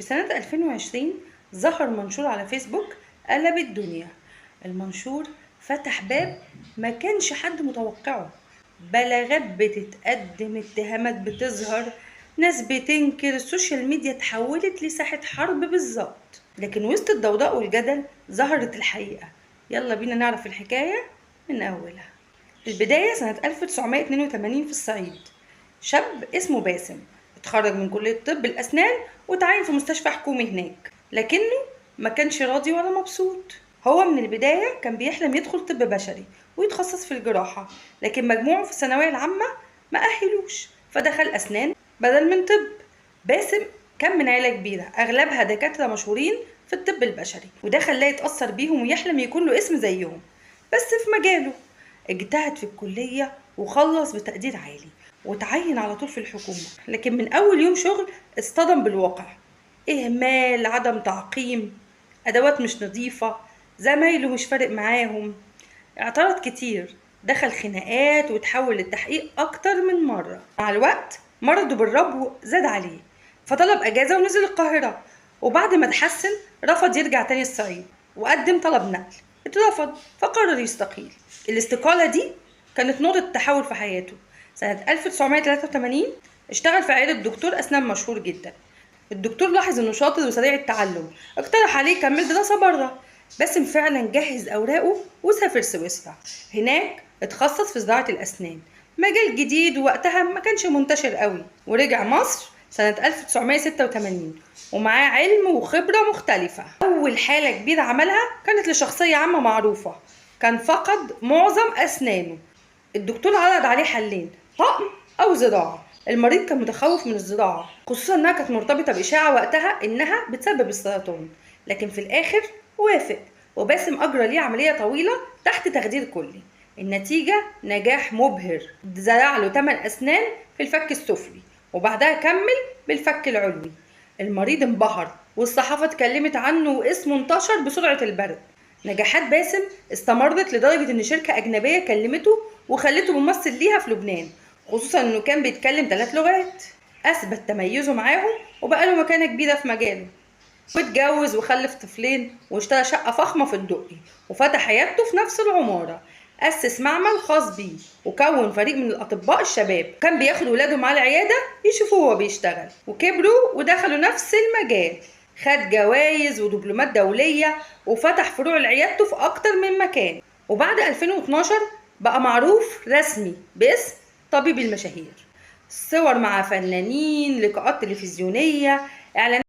في سنة 2020 ظهر منشور على فيسبوك قلب الدنيا. المنشور فتح باب ما كانش حد متوقعه. بلاغات بتتقدم، اتهامات بتظهر، ناس بتنكر، السوشيال ميديا اتحولت لساحة حرب بالظبط. لكن وسط الضوضاء والجدل ظهرت الحقيقة. يلا بينا نعرف الحكاية من أولها. البداية سنة 1982 في الصعيد. شاب اسمه باسم اتخرج من كلية طب الأسنان وتعين في مستشفى حكومي هناك، لكنه ما كانش راضي ولا مبسوط. هو من البداية كان بيحلم يدخل طب بشري ويتخصص في الجراحة، لكن مجموعه في الثانوية العامة ما أهلوش فدخل أسنان بدل من طب. باسم كان من عيلة كبيرة أغلبها دكاترة مشهورين في الطب البشري، وده خلاه يتأثر بيهم ويحلم يكون له اسم زيهم. بس في مجاله اجتهد في الكلية وخلص بتقدير عالي وتعين على طول في الحكومة، لكن من أول يوم شغل اصطدم بالواقع. إهمال، عدم تعقيم، أدوات مش نظيفة، زمايله مش فارق معاهم. اعترض كتير، دخل خناقات وتحول للتحقيق أكتر من مرة. مع الوقت مرضه بالربو زاد عليه فطلب أجازة ونزل القاهرة، وبعد ما اتحسن رفض يرجع تاني الصعيد وقدم طلب نقل، اترفض فقرر يستقيل. الاستقالة دي كانت نقطة تحول في حياته. سنة 1983 اشتغل في عيادة دكتور أسنان مشهور جدا. الدكتور لاحظ انه شاطر وسريع التعلم، اقترح عليه يكمل دراسة بره. باسم فعلا جهز اوراقه وسافر سويسرا. هناك اتخصص في زراعة الاسنان، مجال جديد ووقتها ما كانش منتشر قوي. ورجع مصر سنة 1986 ومعاه علم وخبرة مختلفة. اول حالة كبيرة عملها كانت لشخصية عامة معروفة كان فقد معظم اسنانه. الدكتور عرض عليه حلين، طقم او زراعة. المريض كان متخوف من الزراعة، خصوصا انها كانت مرتبطة بإشاعة وقتها انها بتسبب السرطان، لكن في الاخر وافق. وباسم اجرى ليه عملية طويلة تحت تخدير كلي. النتيجة نجاح مبهر، زرع له 8 اسنان في الفك السفلي وبعدها كمل بالفك العلوي. المريض انبهر والصحافة اتكلمت عنه واسمه انتشر بسرعة البرق. نجاحات باسم استمرت لدرجة ان شركة اجنبية كلمته وخلته ممثل ليها في لبنان، خصوصا انه كان بيتكلم 3 لغات. اثبت تميزه معاهم وبقى له مكانة كبيرة في مجاله، واتجوز وخلف طفلين واشترى شقة فخمة في الدقي وفتح عيادته في نفس العمارة. أسس معمل خاص بيه وكون فريق من الأطباء الشباب، كان بياخد ولاده معاه العيادة يشوفوه وهو بيشتغل، وكبروا ودخلوا نفس المجال. خد جوائز ودبلومات دولية وفتح فروع لعيادته في أكتر من مكان. وبعد 2012 بقى معروف رسمي باسم طبيب المشاهير. صور مع فنانين، لقاءات تلفزيونية، إعلانات